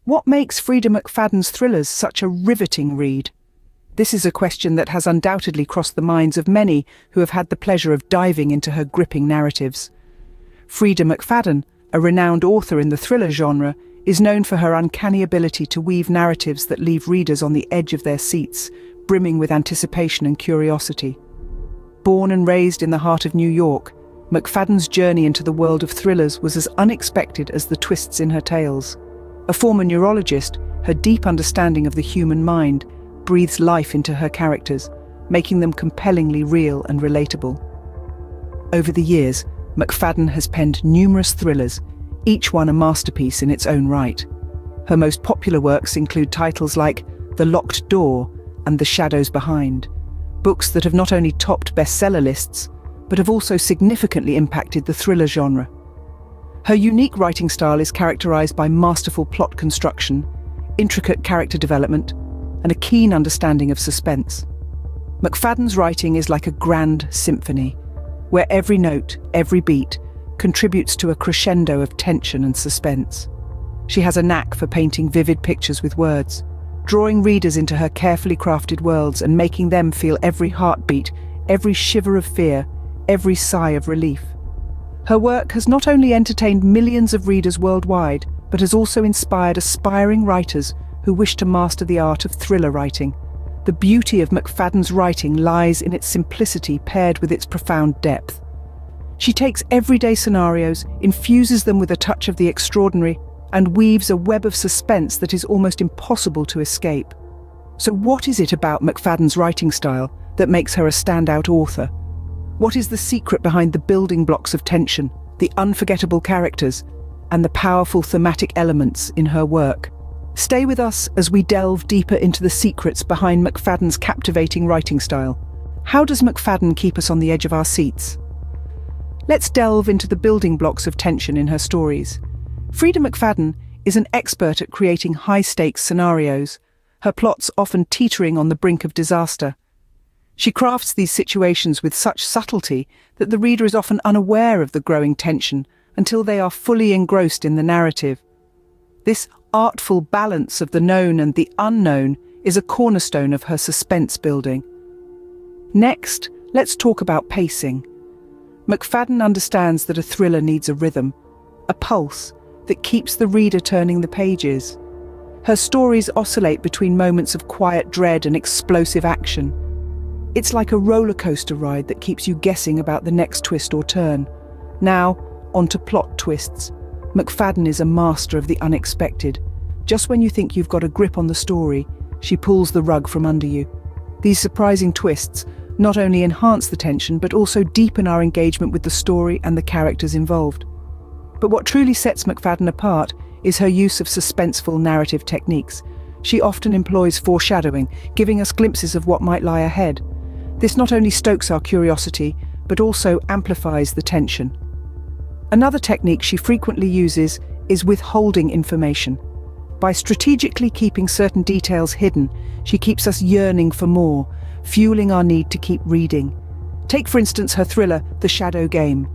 What makes Freida McFadden's thrillers such a riveting read? This is a question that has undoubtedly crossed the minds of many who have had the pleasure of diving into her gripping narratives. Freida McFadden, a renowned author in the thriller genre, is known for her uncanny ability to weave narratives that leave readers on the edge of their seats, brimming with anticipation and curiosity. Born and raised in the heart of New York, McFadden's journey into the world of thrillers was as unexpected as the twists in her tales. A former neurologist, her deep understanding of the human mind breathes life into her characters, making them compellingly real and relatable. Over the years, McFadden has penned numerous thrillers, each one a masterpiece in its own right. Her most popular works include titles like The Locked Door and The Shadows Behind, books that have not only topped bestseller lists, but have also significantly impacted the thriller genre. Her unique writing style is characterized by masterful plot construction, intricate character development, and a keen understanding of suspense. McFadden's writing is like a grand symphony, where every note, every beat, contributes to a crescendo of tension and suspense. She has a knack for painting vivid pictures with words, drawing readers into her carefully crafted worlds and making them feel every heartbeat, every shiver of fear, every sigh of relief. Her work has not only entertained millions of readers worldwide, but has also inspired aspiring writers who wish to master the art of thriller writing. The beauty of McFadden's writing lies in its simplicity paired with its profound depth. She takes everyday scenarios, infuses them with a touch of the extraordinary, and weaves a web of suspense that is almost impossible to escape. So what is it about McFadden's writing style that makes her a standout author? What is the secret behind the building blocks of tension, the unforgettable characters, and the powerful thematic elements in her work? Stay with us as we delve deeper into the secrets behind McFadden's captivating writing style. How does McFadden keep us on the edge of our seats? Let's delve into the building blocks of tension in her stories. Freida McFadden is an expert at creating high-stakes scenarios, her plots often teetering on the brink of disaster. She crafts these situations with such subtlety that the reader is often unaware of the growing tension until they are fully engrossed in the narrative. This artful balance of the known and the unknown is a cornerstone of her suspense building. Next, let's talk about pacing. McFadden understands that a thriller needs a rhythm, a pulse that keeps the reader turning the pages. Her stories oscillate between moments of quiet dread and explosive action. It's like a roller coaster ride that keeps you guessing about the next twist or turn. Now, onto plot twists. McFadden is a master of the unexpected. Just when you think you've got a grip on the story, she pulls the rug from under you. These surprising twists not only enhance the tension, but also deepen our engagement with the story and the characters involved. But what truly sets McFadden apart is her use of suspenseful narrative techniques. She often employs foreshadowing, giving us glimpses of what might lie ahead. This not only stokes our curiosity, but also amplifies the tension. Another technique she frequently uses is withholding information. By strategically keeping certain details hidden, she keeps us yearning for more, fueling our need to keep reading. Take, for instance, her thriller, The Shadow Game.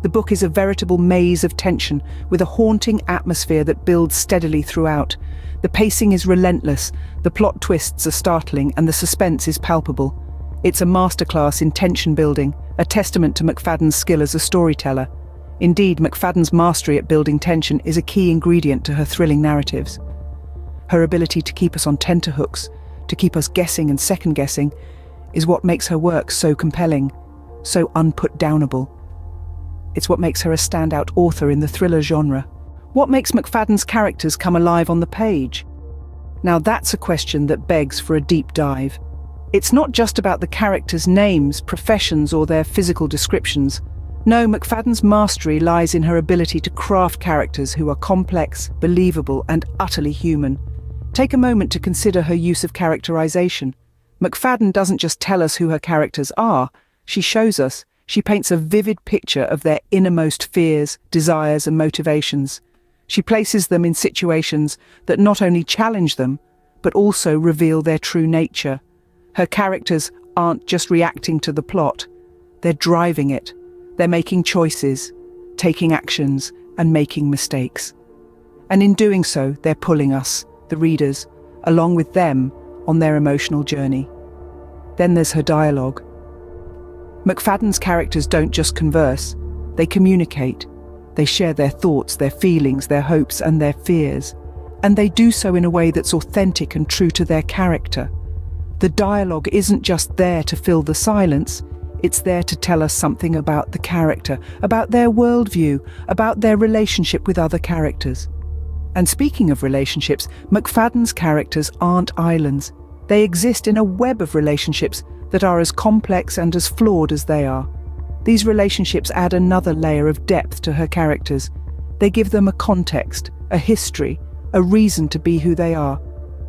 The book is a veritable maze of tension, with a haunting atmosphere that builds steadily throughout. The pacing is relentless, the plot twists are startling, and the suspense is palpable. It's a masterclass in tension building, a testament to McFadden's skill as a storyteller. Indeed, McFadden's mastery at building tension is a key ingredient to her thrilling narratives. Her ability to keep us on tenterhooks, to keep us guessing and second-guessing, is what makes her work so compelling, so unput-downable. It's what makes her a standout author in the thriller genre. What makes McFadden's characters come alive on the page? Now that's a question that begs for a deep dive. It's not just about the characters' names, professions, or their physical descriptions. No, McFadden's mastery lies in her ability to craft characters who are complex, believable, and utterly human. Take a moment to consider her use of characterization. McFadden doesn't just tell us who her characters are, she shows us. She paints a vivid picture of their innermost fears, desires, and motivations. She places them in situations that not only challenge them, but also reveal their true nature. Her characters aren't just reacting to the plot, they're driving it. They're making choices, taking actions, and making mistakes. And in doing so, they're pulling us, the readers, along with them on their emotional journey. Then there's her dialogue. McFadden's characters don't just converse, they communicate. They share their thoughts, their feelings, their hopes and their fears. And they do so in a way that's authentic and true to their character. The dialogue isn't just there to fill the silence, it's there to tell us something about the character, about their worldview, about their relationship with other characters. And speaking of relationships, McFadden's characters aren't islands. They exist in a web of relationships that are as complex and as flawed as they are. These relationships add another layer of depth to her characters. They give them a context, a history, a reason to be who they are.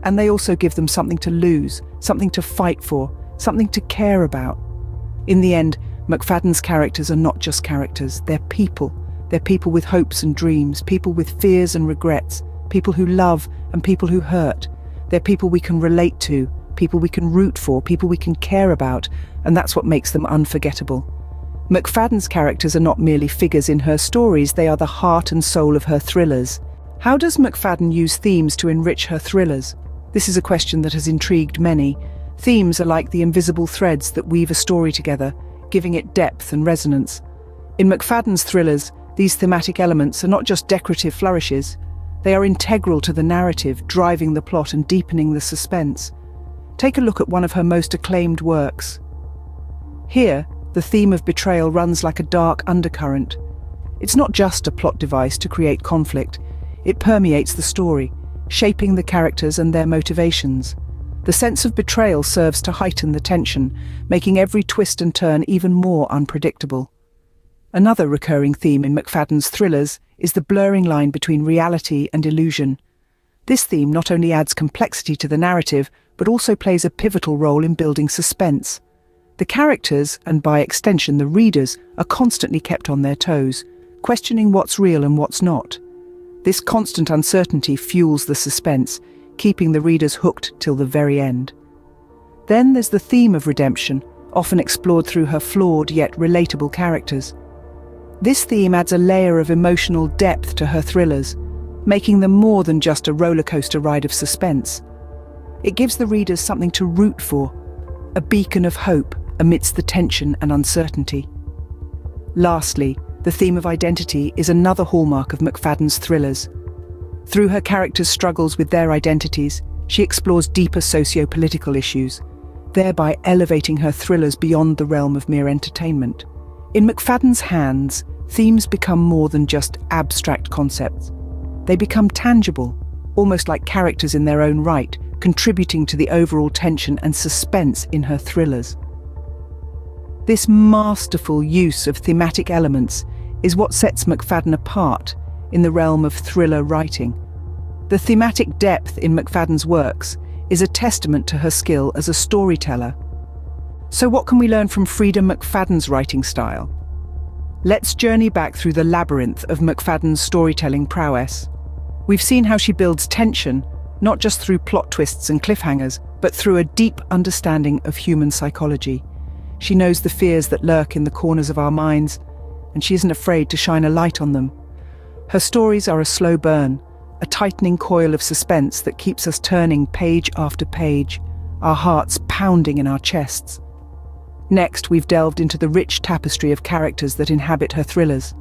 And they also give them something to lose, something to fight for, something to care about. In the end, McFadden's characters are not just characters, they're people. They're people with hopes and dreams, people with fears and regrets, people who love and people who hurt. They're people we can relate to, people we can root for, people we can care about, and that's what makes them unforgettable. McFadden's characters are not merely figures in her stories, they are the heart and soul of her thrillers. How does McFadden use themes to enrich her thrillers? This is a question that has intrigued many. Themes are like the invisible threads that weave a story together, giving it depth and resonance. In McFadden's thrillers, these thematic elements are not just decorative flourishes, they are integral to the narrative, driving the plot and deepening the suspense. Take a look at one of her most acclaimed works. Here, the theme of betrayal runs like a dark undercurrent. It's not just a plot device to create conflict, it permeates the story, shaping the characters and their motivations. The sense of betrayal serves to heighten the tension, making every twist and turn even more unpredictable. Another recurring theme in McFadden's thrillers is the blurring line between reality and illusion. This theme not only adds complexity to the narrative, but also plays a pivotal role in building suspense. The characters, and by extension the readers, are constantly kept on their toes, questioning what's real and what's not. This constant uncertainty fuels the suspense, keeping the readers hooked till the very end. Then there's the theme of redemption, often explored through her flawed yet relatable characters. This theme adds a layer of emotional depth to her thrillers, making them more than just a rollercoaster ride of suspense. It gives the readers something to root for, a beacon of hope amidst the tension and uncertainty. Lastly, the theme of identity is another hallmark of McFadden's thrillers. Through her characters' struggles with their identities, she explores deeper socio-political issues, thereby elevating her thrillers beyond the realm of mere entertainment. In McFadden's hands, themes become more than just abstract concepts. They become tangible, almost like characters in their own right, contributing to the overall tension and suspense in her thrillers. This masterful use of thematic elements is what sets McFadden apart in the realm of thriller writing. The thematic depth in McFadden's works is a testament to her skill as a storyteller. So what can we learn from Freida McFadden's writing style? Let's journey back through the labyrinth of McFadden's storytelling prowess. We've seen how she builds tension, not just through plot twists and cliffhangers, but through a deep understanding of human psychology. She knows the fears that lurk in the corners of our minds, and she isn't afraid to shine a light on them. Her stories are a slow burn, a tightening coil of suspense that keeps us turning page after page, our hearts pounding in our chests. Next, we've delved into the rich tapestry of characters that inhabit her thrillers.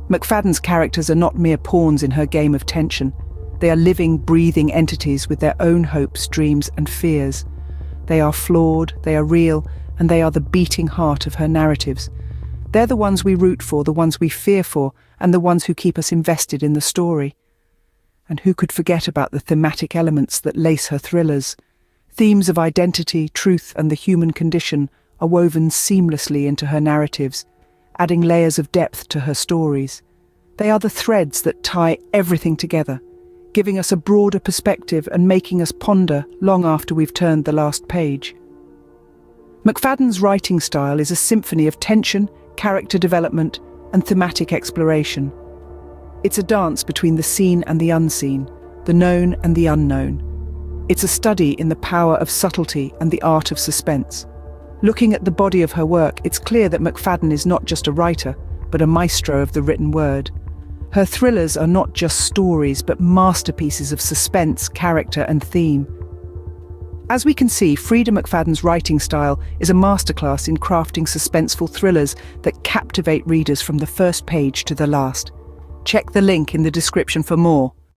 McFadden's characters are not mere pawns in her game of tension. They are living, breathing entities with their own hopes, dreams, and fears. They are flawed, they are real, and they are the beating heart of her narratives. They're the ones we root for, the ones we fear for, and the ones who keep us invested in the story. And who could forget about the thematic elements that lace her thrillers? Themes of identity, truth, and the human condition are woven seamlessly into her narratives, adding layers of depth to her stories. They are the threads that tie everything together, giving us a broader perspective and making us ponder long after we've turned the last page. McFadden's writing style is a symphony of tension, character development, and thematic exploration. It's a dance between the seen and the unseen, the known and the unknown. It's a study in the power of subtlety and the art of suspense. Looking at the body of her work, it's clear that McFadden is not just a writer, but a maestro of the written word. Her thrillers are not just stories, but masterpieces of suspense, character, and theme. As we can see, Freida McFadden's writing style is a masterclass in crafting suspenseful thrillers that captivate readers from the first page to the last. Check the link in the description for more.